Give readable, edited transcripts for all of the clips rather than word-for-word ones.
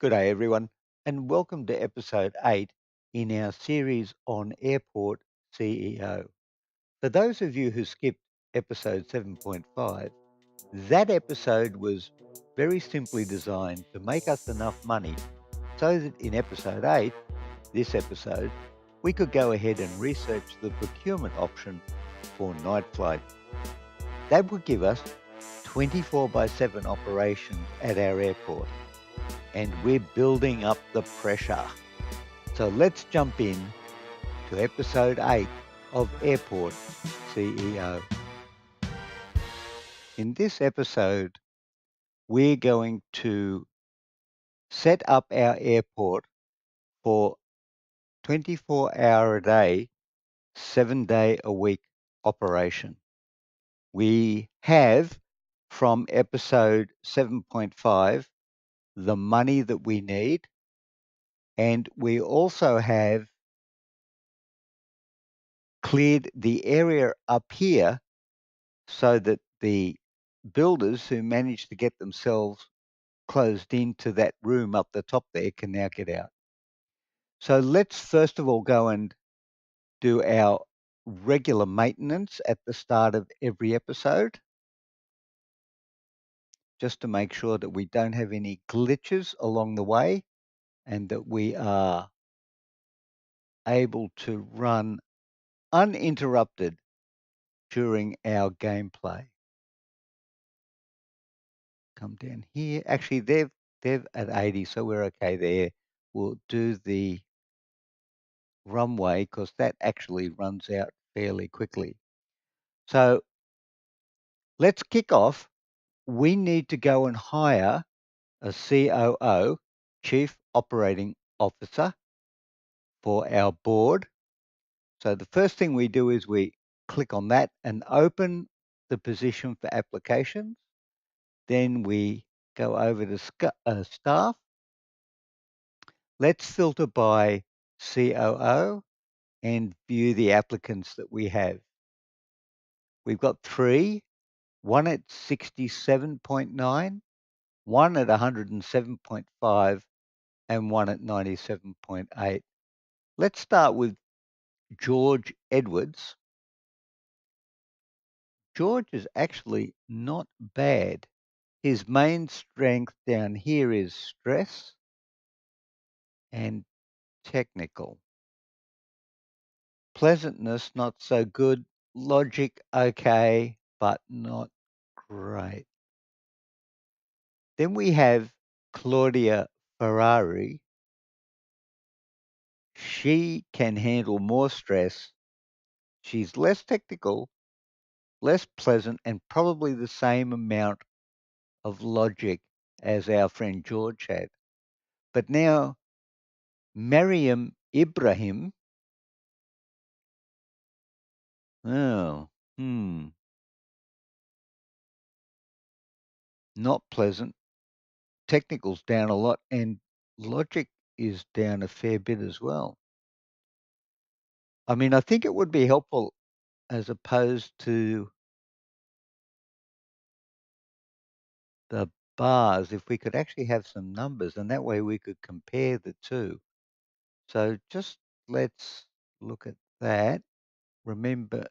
Good day, everyone, and welcome to episode 8 in our series on Airport CEO. For those of you who skipped episode 7.5, that episode was very simply designed to make us enough money so that in episode 8, this episode, we could go ahead and research the procurement option for night flight. That would give us 24 by 7 operations at our airport, and we're building up the pressure. So let's jump in to episode 8 of Airport CEO. In this episode, we're going to set up our airport for 24-hour a day, 7-day a week operation. We have from episode 7.5 the money that we need, and we also have cleared the area up here so that the builders who managed to get themselves closed into that room up the top there can now get out. So let's first of all go and do our regular maintenance at the start of every episode, just to make sure that we don't have any glitches along the way and that we are able to run uninterrupted during our gameplay. Come down here. Actually, they're at 80, so we're okay there. We'll do the runway because that actually runs out fairly quickly. So let's kick off. We need to go and hire a COO, Chief Operating Officer, for our board. So the first thing we do is we click on that and open the position for applications. Then we go over to staff. Let's filter by COO and view the applicants that we have. We've got 3, one at 67.9, one at 107.5, and one at 97.8. Let's start with George Edwards. George is actually not bad. His main strength down here is stress and technical. Pleasantness, not so good. Logic, okay, but not great. Then we have Claudia Ferrari. She can handle more stress. She's less technical, less pleasant, and probably the same amount of logic as our friend George had. But now, Mariam Ibrahim, oh, not pleasant. Technical's down a lot, and logic is down a fair bit as well. I mean, I think it would be helpful as opposed to the bars if we could actually have some numbers, and that way we could compare the two. So just let's look at that. Remember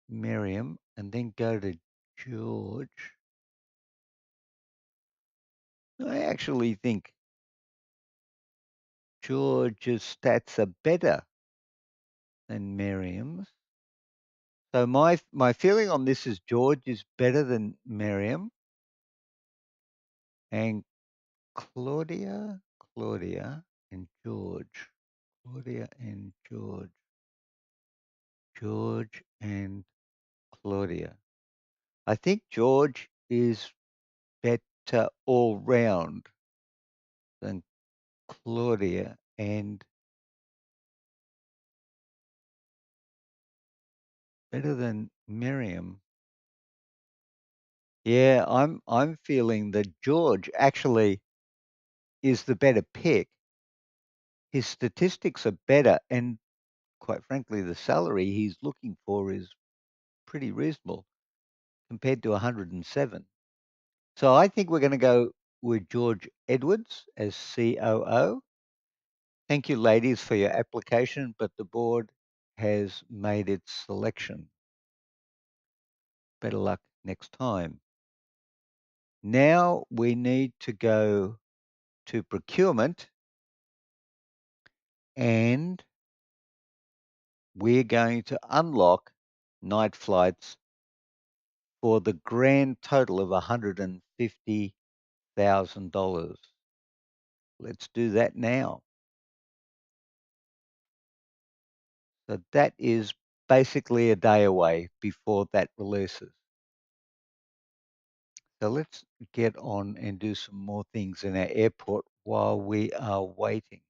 Miriam, and then go to George. I actually think George's stats are better than Miriam's. So my feeling on this is George is better than Miriam, and Claudia and George. Claudia and George. George and Claudia. I think George is better all round than Claudia, and better than Miriam. Yeah, I'm feeling that George actually is the better pick. His statistics are better, and quite frankly, the salary he's looking for is pretty reasonable compared to 107. So I think we're going to go with George Edwards as COO. Thank you, ladies, for your application, but the board has made its selection. Better luck next time. Now we need to go to procurement, and we're going to unlock night flights for the grand total of $150,000. Let's do that now. So that is basically a day away before that releases. So let's get on and do some more things in our airport while we are waiting.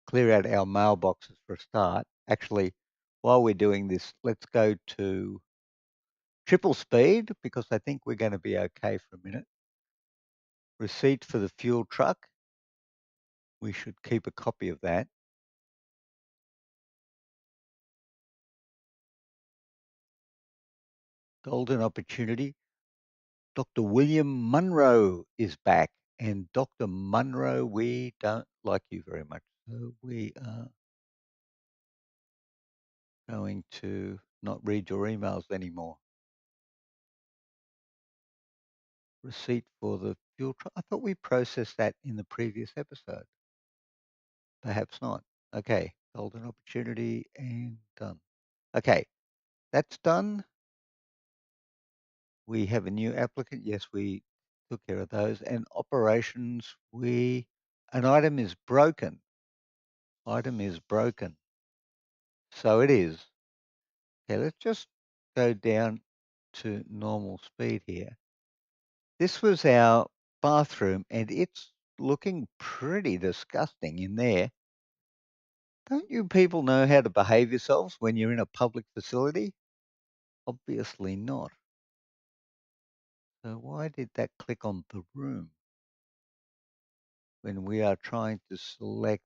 Clear out our mailboxes for a start. Actually, while we're doing this, let's go to triple speed because I think we're going to be okay for a minute. Receipt for the fuel truck. We should keep a copy of that. Golden opportunity. Dr. William Munro is back. And Dr. Munro, we don't like you very much. So we are going to not read your emails anymore. Receipt for the fuel truck. I thought we processed that in the previous episode. Perhaps not. Okay, golden opportunity and done. Okay, that's done. We have a new applicant. Yes, we took care of those. And operations, an item is broken. Item is broken. So it is. Okay, let's just go down to normal speed here. This was our bathroom and it's looking pretty disgusting in there. Don't you people know how to behave yourselves when you're in a public facility? Obviously not. So why did that click on the room when we are trying to select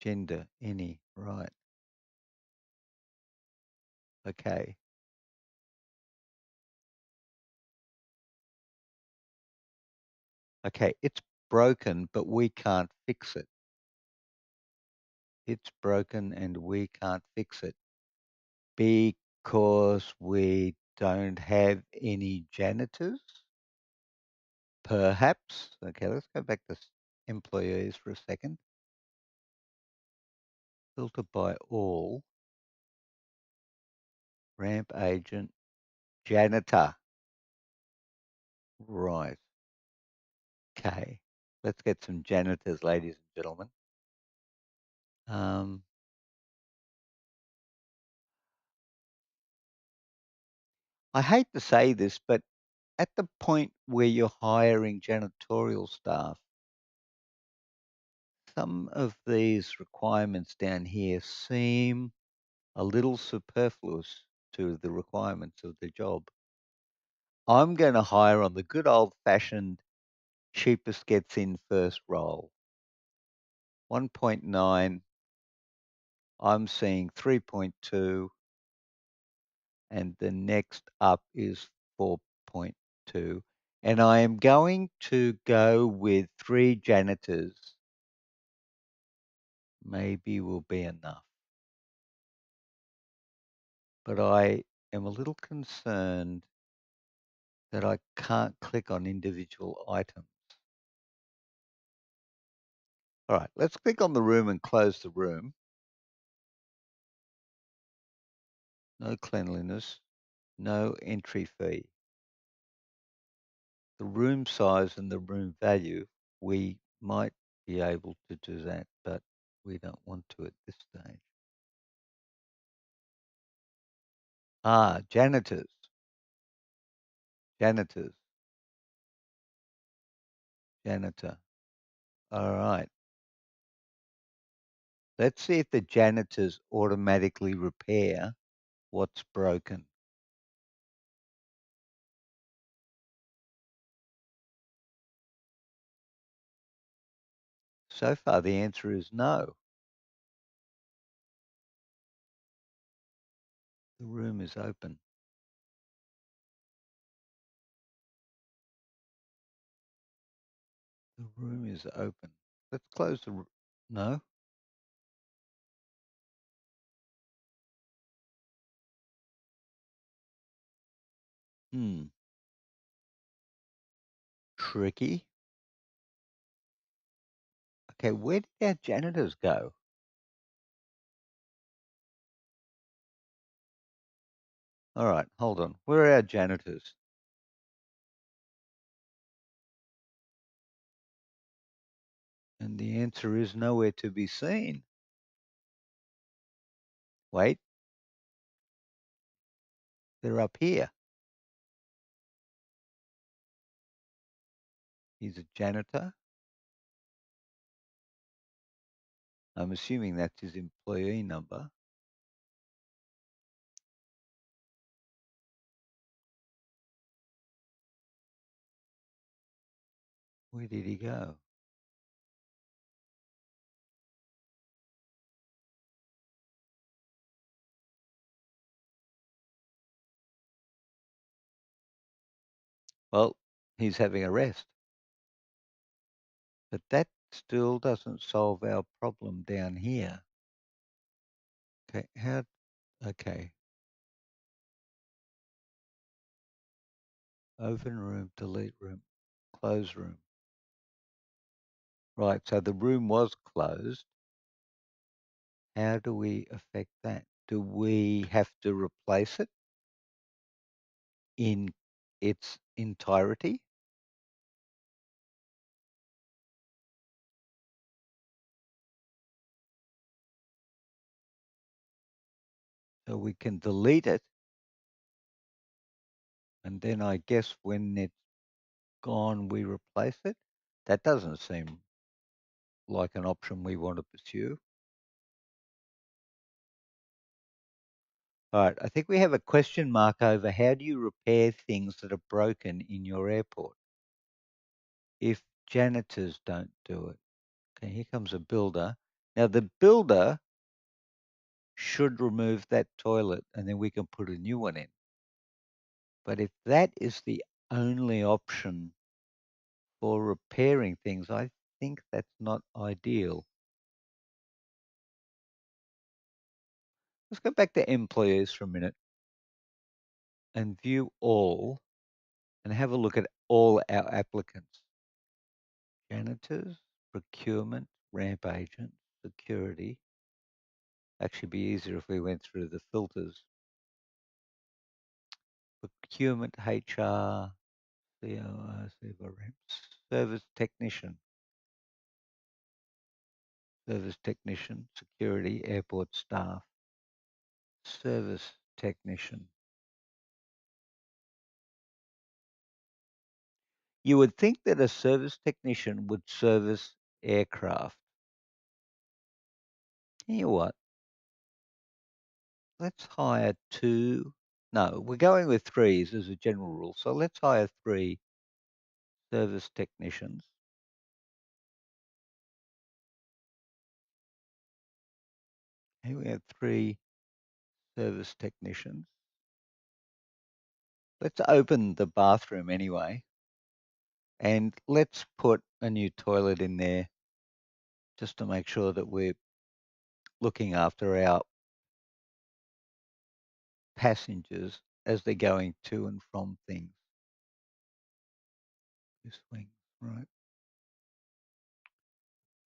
gender, any, right? Okay. Okay, it's broken, but we can't fix it. It's broken and we can't fix it because we don't have any janitors. Perhaps. Okay, let's go back to employees for a second. Filter by all. Ramp agent. Janitor. Right. Okay. Let's get some janitors, ladies and gentlemen. I hate to say this, but at the point where you're hiring janitorial staff, some of these requirements down here seem a little superfluous to the requirements of the job. I'm going to hire on the good old fashioned cheapest gets in first roll. 1.9, I'm seeing 3.2, and the next up is 4.2. And I am going to go with 3 janitors. Maybe will be enough. But I am a little concerned that I can't click on individual items. All right, let's click on the room and close the room. No cleanliness, no entry fee. The room size and the room value, we might be able to do that, but we don't want to at this stage. Janitors. Janitors. Janitor. All right. Let's see if the janitors automatically repair what's broken. So far, the answer is no. The room is open. The room is open. Let's close the no. Hmm. Tricky. Okay, where did our janitors go? All right, hold on. Where are our janitors? And the answer is nowhere to be seen. Wait, they're up here. He's a janitor. I'm assuming that's his employee number. Where did he go? Well, he's having a rest. But that still doesn't solve our problem down here. Okay, okay. Open room, delete room, close room. Right, so the room was closed. How do we affect that? Do we have to replace it in its entirety? So we can delete it, and then I guess when it's gone, we replace it. That doesn't seem like an option we want to pursue. All right, I think we have a question mark over how do you repair things that are broken in your airport if janitors don't do it? Okay, here comes a builder. Now, the builder should remove that toilet and then we can put a new one in. But if that is the only option for repairing things, I think that's not ideal. Let's go back to employees for a minute and view all and have a look at all our applicants. Janitors, procurement, ramp agent, security. Actually be easier if we went through the filters. Procurement, HR, COO, service technician, security, airport staff, service technician. You would think that a service technician would service aircraft. You know what? Let's hire two. No, we're going with threes as a general rule. So let's hire three service technicians. Here we have three service technicians. Let's open the bathroom anyway. And let's put a new toilet in there just to make sure that we're looking after our passengers as they're going to and from things. This wing, right?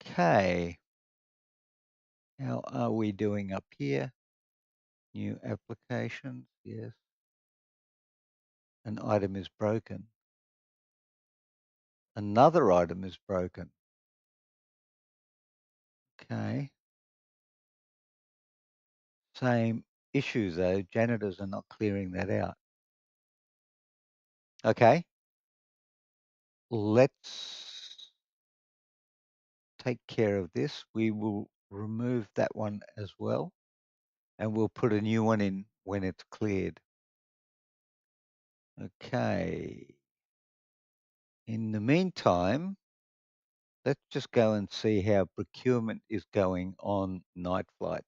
Okay. How are we doing up here? New applications, yes. An item is broken. Another item is broken. Okay. Same issue though. Janitors are not clearing that out. Okay. Let's take care of this. We will remove that one as well. And we'll put a new one in when it's cleared. Okay. In the meantime, let's just go and see how procurement is going on night flights.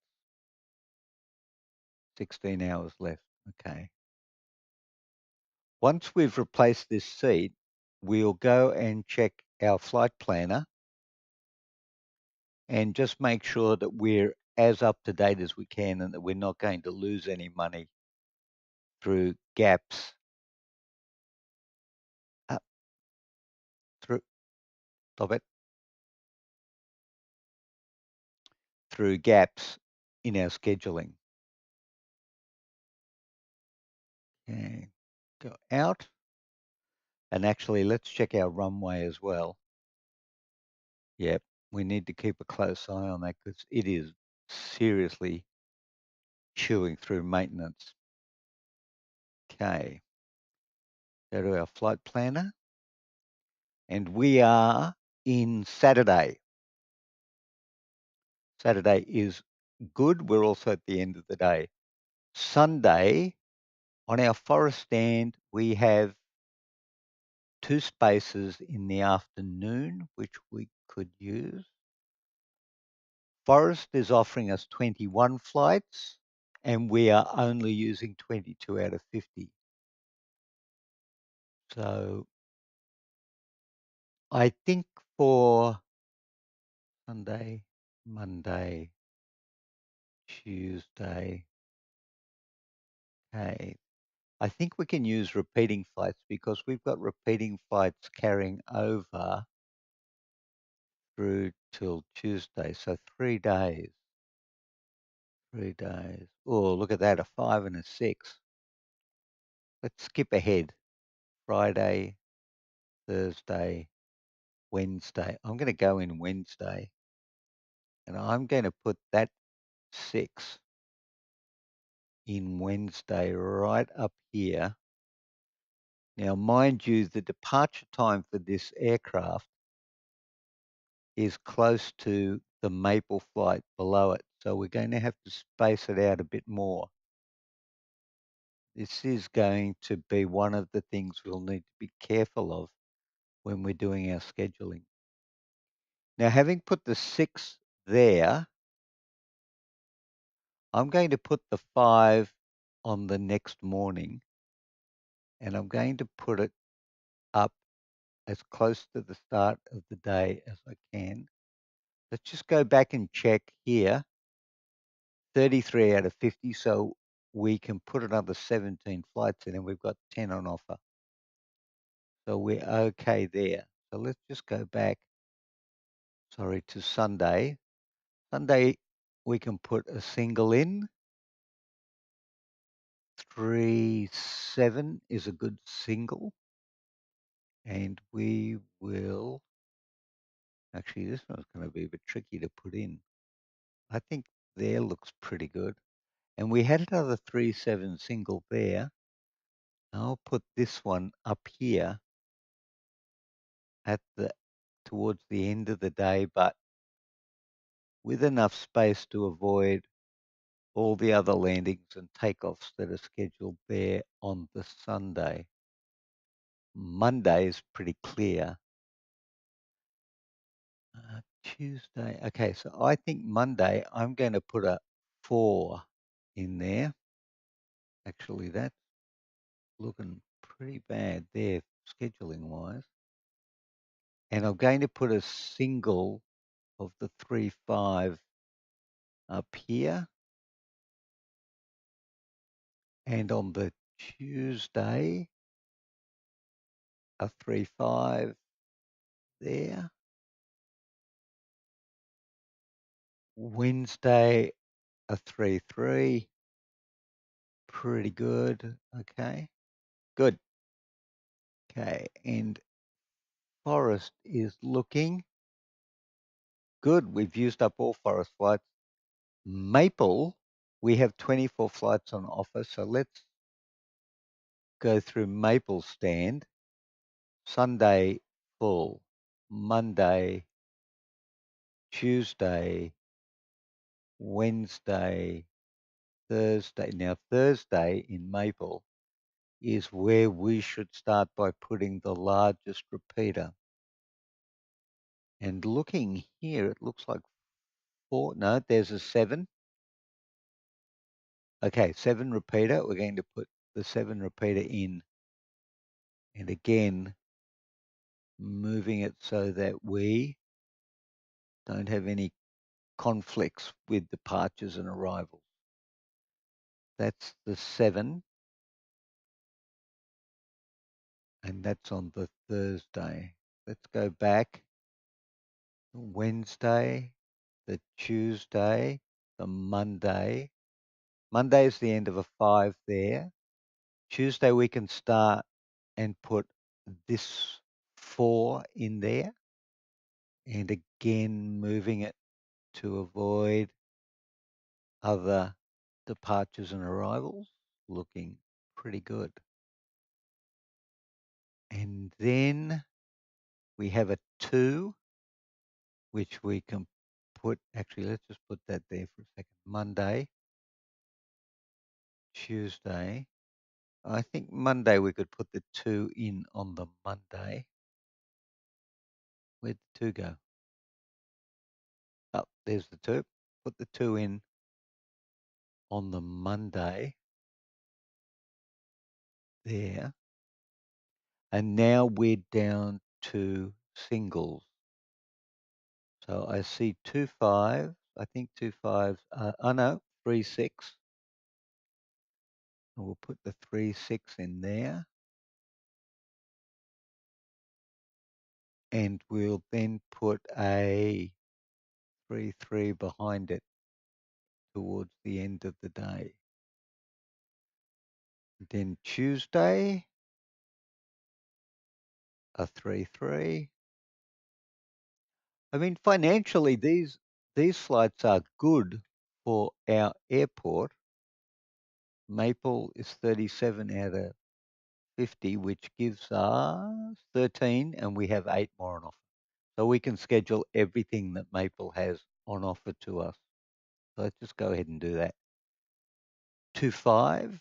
16 hours left. Okay. Once we've replaced this seat, we'll go and check our flight planner and just make sure that we're as up to date as we can and that we're not going to lose any money through gaps. Uh, through Stop it. Through gaps in our scheduling. Okay. Go out. And actually, let's check our runway as well. Yep. We need to keep a close eye on that because it is seriously chewing through maintenance. Okay. Go to our flight planner. And we are in Saturday. Saturday is good. We're also at the end of the day. Sunday, on our forest stand, we have 2 spaces in the afternoon, which we could use. Forest is offering us 21 flights, and we are only using 22 out of 50. So I think for Sunday, Monday, Tuesday, okay, I think we can use repeating flights because we've got repeating flights carrying over through till Tuesday. So 3 days. 3 days. Oh, look at that, a 5 and a 6. Let's skip ahead. Friday, Thursday, Wednesday. I'm going to go in Wednesday and I'm going to put that 6 in Wednesday right up here. Now, mind you, the departure time for this aircraft is close to the Maple flight below it. So we're going to have to space it out a bit more. This is going to be one of the things we'll need to be careful of when we're doing our scheduling. Now, having put the 6 there, I'm going to put the 5 on the next morning, and I'm going to put it up as close to the start of the day as I can. Let's just go back and check here. 33 out of 50, so we can put another 17 flights in and we've got 10 on offer. So we're okay there. So let's just go back, sorry, to Sunday. Sunday, we can put a single in. 3-7 is a good single. And we will, actually, this one's going to be a bit tricky to put in. I think there looks pretty good. And we had another 3-7 single there. I'll put this one up here at the towards the end of the day, but with enough space to avoid all the other landings and takeoffs that are scheduled there on the Sunday. Monday is pretty clear. Tuesday. Okay, so I think Monday I'm going to put a 4 in there. Actually, that's looking pretty bad there, scheduling wise. And I'm going to put a single of the 3-5 up here. And on the Tuesday, a 3-5 there. Wednesday, a 3-3. Pretty good. Okay. Good. Okay. And Forest is looking good. We've used up all Forest flights. Maple, we have 24 flights on offer. So let's go through Maple stand. Sunday, full. Monday, Tuesday, Wednesday, Thursday. Now, Thursday in Maple is where we should start by putting the largest repeater. And looking here, it looks like 4. No, there's a 7. Okay, 7 repeater. We're going to put the 7 repeater in, and again, moving it so that we don't have any conflicts with departures and arrivals. That's the 7, and that's on the Thursday. Let's go back. Wednesday, the Tuesday, the Monday. Monday is the end of a 5 there. Tuesday we can start and put this 4 in there, and again moving it to avoid other departures and arrivals, looking pretty good. And then we have a 2, which we can put, actually, let's just put that there for a second. Monday, Tuesday. I think Monday we could put the 2 in on the Monday. Where'd the 2 go? Oh, there's the 2. Put the 2 in on the Monday there. And now we're down to singles. So I see 2 5s. I think 2 5s. Oh no, 3 6. And we'll put the 3 6 in there. And we'll then put a 3 3 behind it towards the end of the day. Then Tuesday, a 3 3. I mean, financially, these flights are good for our airport. Maple is 37 out of 50, which gives us 13, and we have 8 more on offer. So we can schedule everything that Maple has on offer to us. So let's just go ahead and do that. 2 5,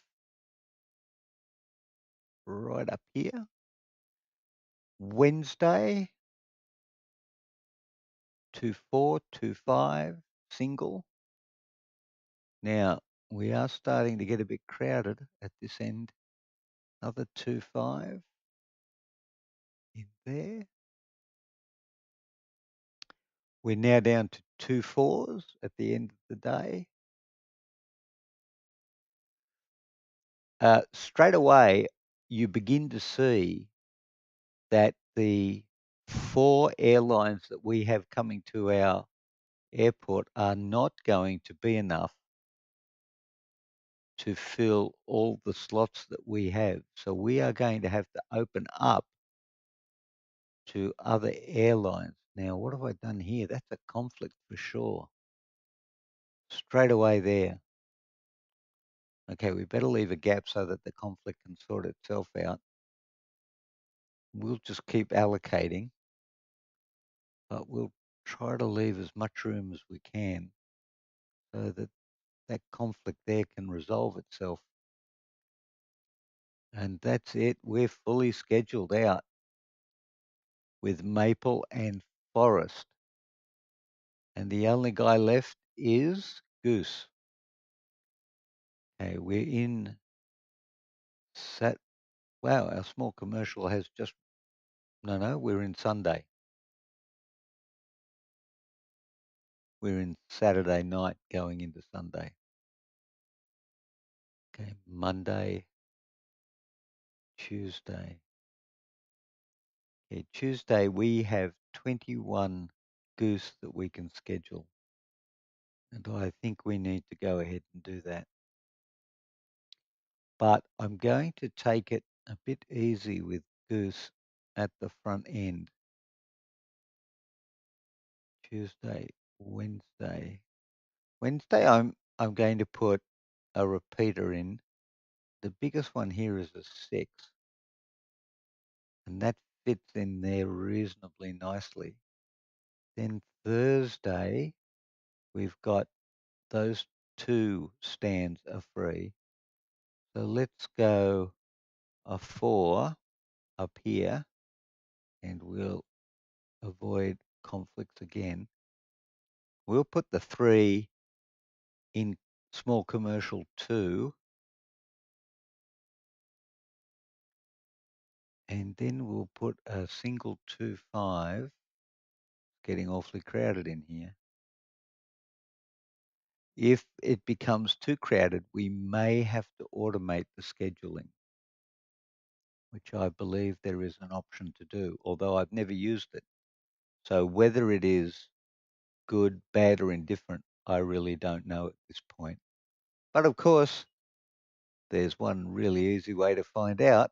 right up here. Wednesday, 2 4, 2 5, single. Now, we are starting to get a bit crowded at this end. Another 2 5 in there. We're now down to 2 4s at the end of the day. Straight away, you begin to see that the 4 airlines that we have coming to our airport are not going to be enough to fill all the slots that we have. So we are going to have to open up to other airlines. Now, what have I done here? That's a conflict for sure. Straight away there. Okay, we better leave a gap so that the conflict can sort itself out. We'll just keep allocating, but we'll try to leave as much room as we can so that that conflict there can resolve itself. And that's it. We're fully scheduled out with Maple and Forest. And the only guy left is Goose. Okay, we're in Sat. Wow, our small commercial has just, no, we're in Sunday. We're in Saturday night going into Sunday. Okay, Monday, Tuesday. Okay, Tuesday we have 21 Goose that we can schedule. And I think we need to go ahead and do that. But I'm going to take it a bit easy with Goose at the front end. Tuesday, Wednesday. Wednesday I'm going to put a repeater in. The biggest one here is a 6. And that fits in there reasonably nicely. Then Thursday, we've got those 2 stands are free. So let's go a 4 up here, and we'll avoid conflicts again. We'll put the 3 in small commercial 2, and then we'll put a single 2.5, getting awfully crowded in here. If it becomes too crowded, we may have to automate the scheduling, which I believe there is an option to do, although I've never used it. So whether it is good, bad, or indifferent, I really don't know at this point. But of course, there's one really easy way to find out,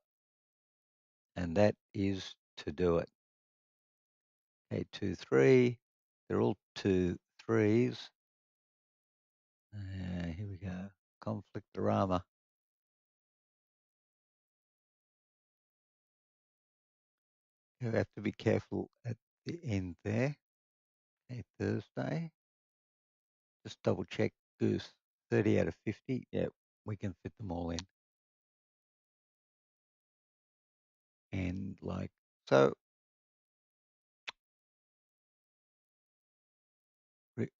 and that is to do it. Okay, 2, 3. They're all 2 3s. Here we go. Conflictorama. You have to be careful at the end there. Okay, Thursday. Just double check Goose. 30 out of 50. Yep, we can fit them all in. And like so.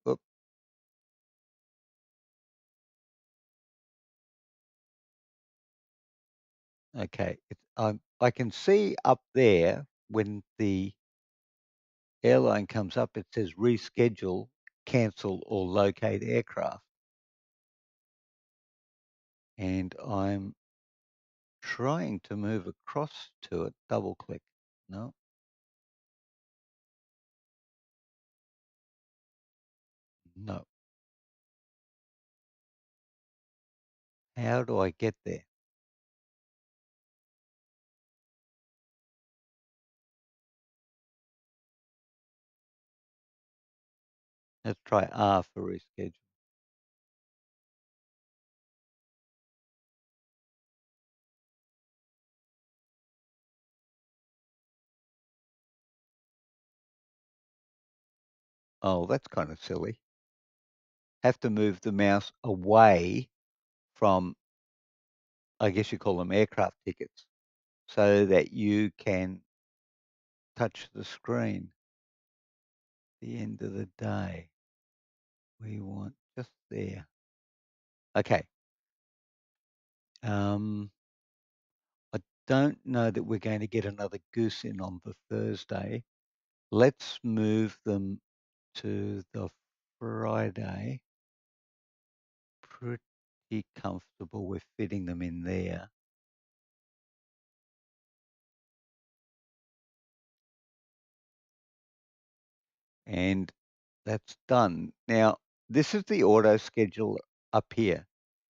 Oop. Okay, I can see up there when the airline comes up, it says reschedule, cancel, or locate aircraft. And I'm trying to move across to it. Double click. No. No. How do I get there? Let's try R for reschedule. Oh, that's kind of silly. Have to move the mouse away from, I guess you call them aircraft tickets, so that you can touch the screen. The end of the day. We want just there. Okay. I don't know that we're going to get another goose in on the Thursday. Let's move them to the Friday. Pretty comfortable with fitting them in there. And that's done. Now, this is the auto schedule up here.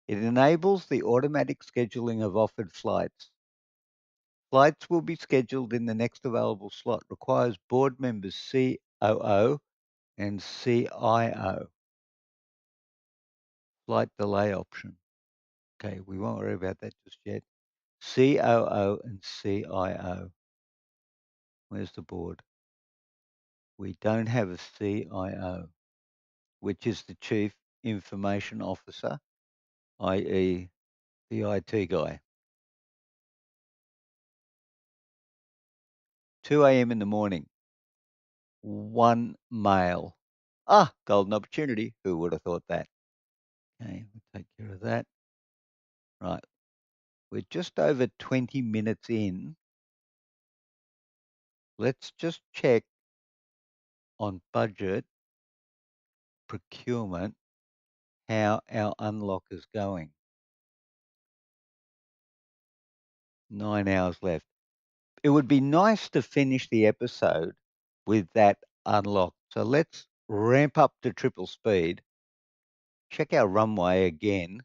It enables the automatic scheduling of offered flights. Flights will be scheduled in the next available slot. Requires board members COO and CIO. Flight delay option. Okay, we won't worry about that just yet. COO and CIO. Where's the board? We don't have a CIO, which is the Chief Information Officer, i.e. the IT guy. 2 a.m. in the morning. 1 male. Ah, golden opportunity. Who would have thought that? Okay, we'll take care of that. Right. We're just over 20 minutes in. Let's just check on budget, procurement, how our unlock is going. 9 hours left. It would be nice to finish the episode with that unlock. So let's ramp up to triple speed. Check our runway again,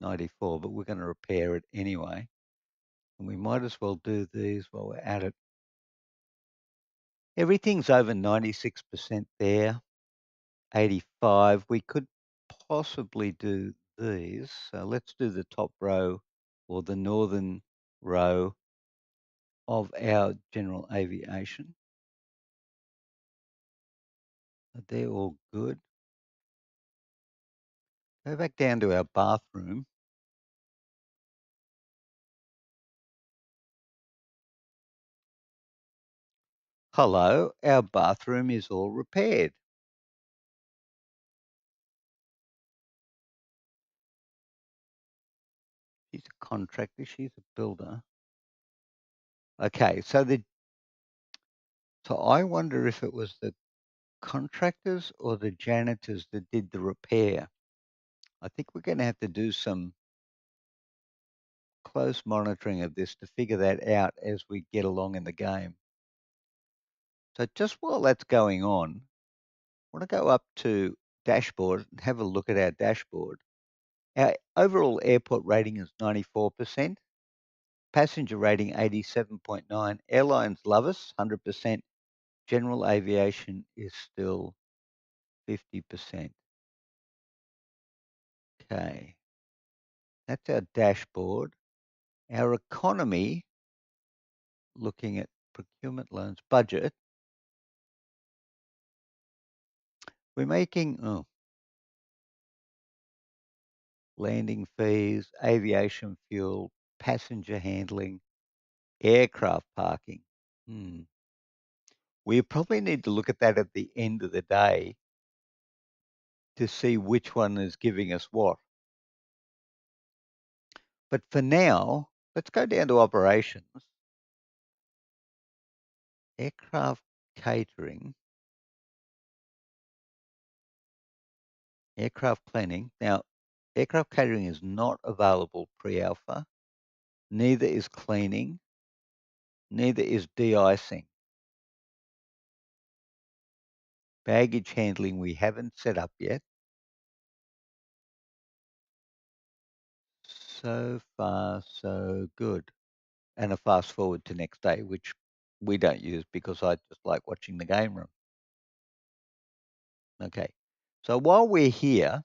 94, but we're going to repair it anyway. And we might as well do these while we're at it. Everything's over 96% there, 85. We could possibly do these. So let's do the top row or the northern row of our general aviation. They're all good. Go back down to our bathroom. Hello, our bathroom is all repaired. She's a contractor. She's a builder. Okay, so I wonder if it was the contractors or the janitors that did the repair. I think we're going to have to do some close monitoring of this to figure that out as we get along in the game. So just while that's going on, I want to go up to dashboard and have a look at our dashboard. Our overall airport rating is 94%, passenger rating 87.9, airlines love us 100%, general aviation is still 50%. Okay, that's our dashboard. Our economy, looking at procurement loans budget, we're making landing fees, aviation fuel, passenger handling, aircraft parking. Hmm. We probably need to look at that at the end of the day to see which one is giving us what. But for now, let's go down to operations. Aircraft catering, aircraft cleaning. Now, aircraft catering is not available pre-alpha, neither is cleaning, neither is de-icing. Baggage handling we haven't set up yet. So far, so good. And a fast forward to next day, which we don't use because I just like watching the game room. Okay. So while we're here,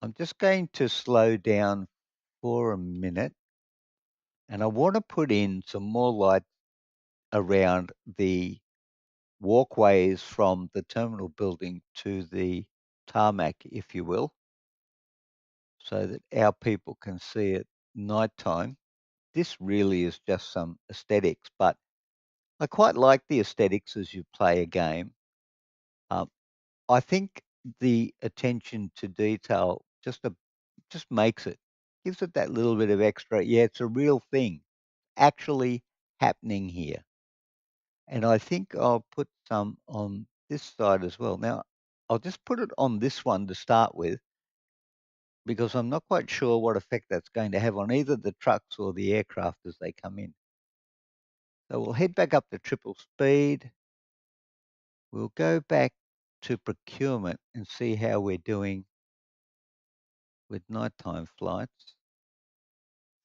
I'm just going to slow down for a minute and I want to put in some more light around the walkways from the terminal building to the tarmac, if you will, so that our people can see at nighttime. This really is just some aesthetics, but I quite like the aesthetics as you play a game. Um, I think the attention to detail just makes it, gives it that little bit of extra. Yeah, it's a real thing actually happening here. And I think I'll put some on this side as well. Now, I'll just put it on this one to start with because I'm not quite sure what effect that's going to have on either the trucks or the aircraft as they come in. So we'll head back up to triple speed. We'll go back to procurement and see how we're doing with nighttime flights.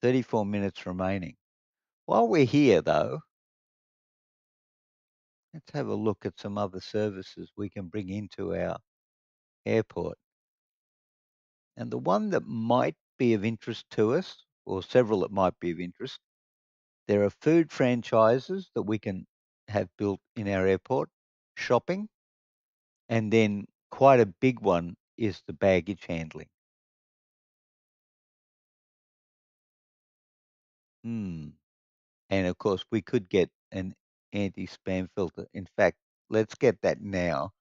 34 minutes remaining. While we're here, though, let's have a look at some other services we can bring into our airport. And the one that might be of interest to us, or several that might be of interest, there are food franchises that we can have built in our airport, shopping, and then quite a big one is the baggage handling. Hmm. And of course, we could get an anti-spam filter. In fact, let's get that now.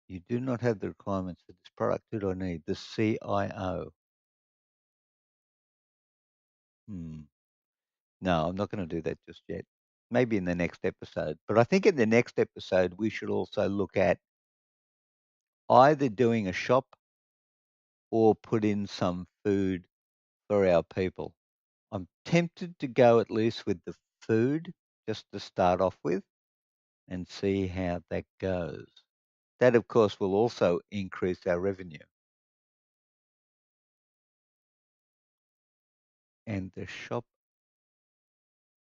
You do not have the requirements for this product. Who do I need? The CIO. Hmm. No, I'm not going to do that just yet. Maybe in the next episode. But I think in the next episode, we should also look at either doing a shop or put in some food for our people. I'm tempted to go at least with the food just to start off with and see how that goes. That, of course, will also increase our revenue. And the shop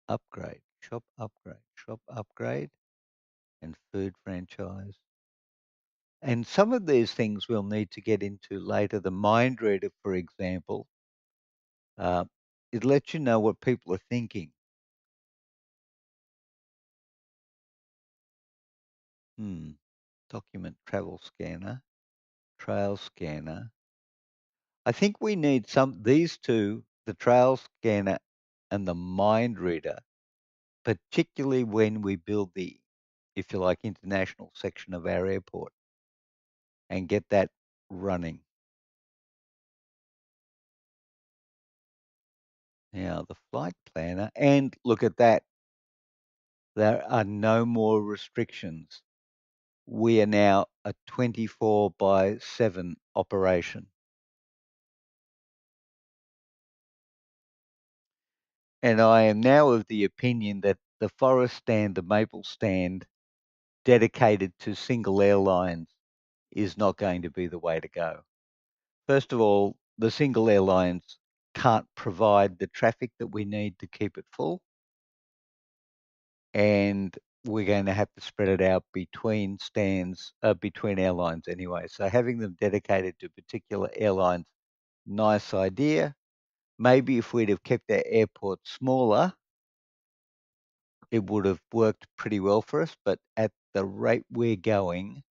upgrade, and food franchise. And some of these things we'll need to get into later. The mind reader, for example, uh, it lets you know what people are thinking. Hmm. Document travel scanner, trail scanner. I think we need these two, the trail scanner and the mind reader, particularly when we build the, if you like, international section of our airport and get that running. Now, the flight planner, and look at that. There are no more restrictions. We are now a 24/7 operation. And I am now of the opinion that the Forest Stand, the Maple Stand, dedicated to single airlines is not going to be the way to go. First of all, the single airlines can't provide the traffic that we need to keep it full. And we're going to have to spread it out between stands, between airlines anyway. So having them dedicated to particular airlines, nice idea. Maybe if we'd have kept our airport smaller, it would have worked pretty well for us. But at the rate we're going,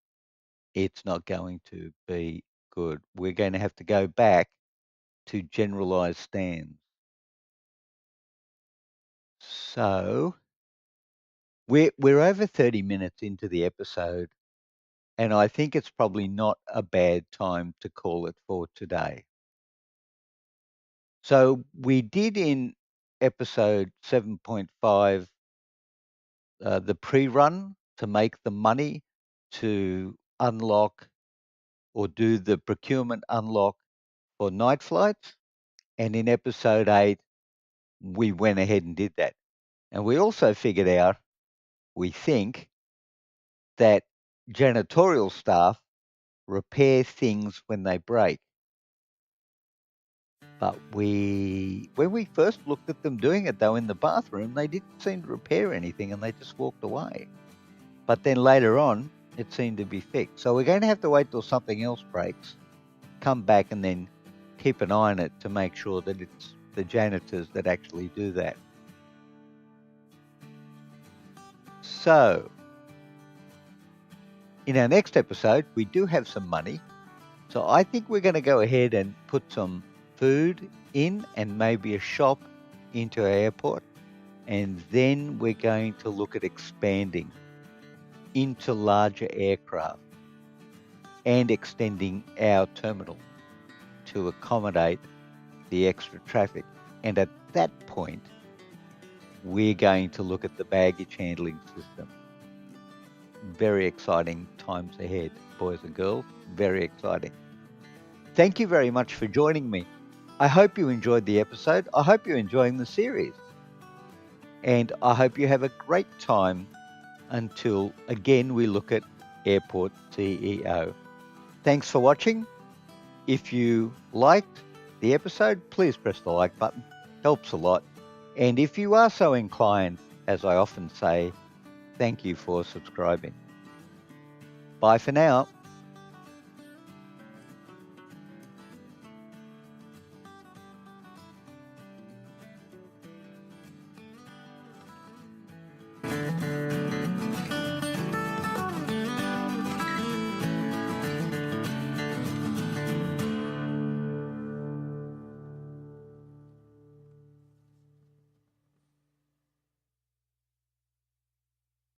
it's not going to be good. We're going to have to go back to generalized stands. So we're over 30 minutes into the episode, and I think it's probably not a bad time to call it for today. So we did in episode 7.5 the pre-run to make the money to unlock or do the procurement unlock for night flights. And in episode 8, we went ahead and did that. And we also figured out, we think, that janitorial staff repair things when they break. But when we first looked at them doing it, though, in the bathroom, they didn't seem to repair anything and they just walked away. But then later on, it seemed to be fixed. So we're going to have to wait till something else breaks, come back and then keep an eye on it to make sure that it's the janitors that actually do that. So, in our next episode, we do have some money. So I think we're going to go ahead and put some food in and maybe a shop into our airport. And then we're going to look at expanding into larger aircraft and extending our terminal to accommodate the extra traffic. And at that point, we're going to look at the baggage handling system. Very exciting times ahead, boys and girls. Very exciting. Thank you very much for joining me. I hope you enjoyed the episode. I hope you're enjoying the series. And I hope you have a great time until, again, we look at Airport CEO. Thanks for watching. If you liked the episode, please press the like button. Helps a lot. And if you are so inclined, as I often say, thank you for subscribing. Bye for now.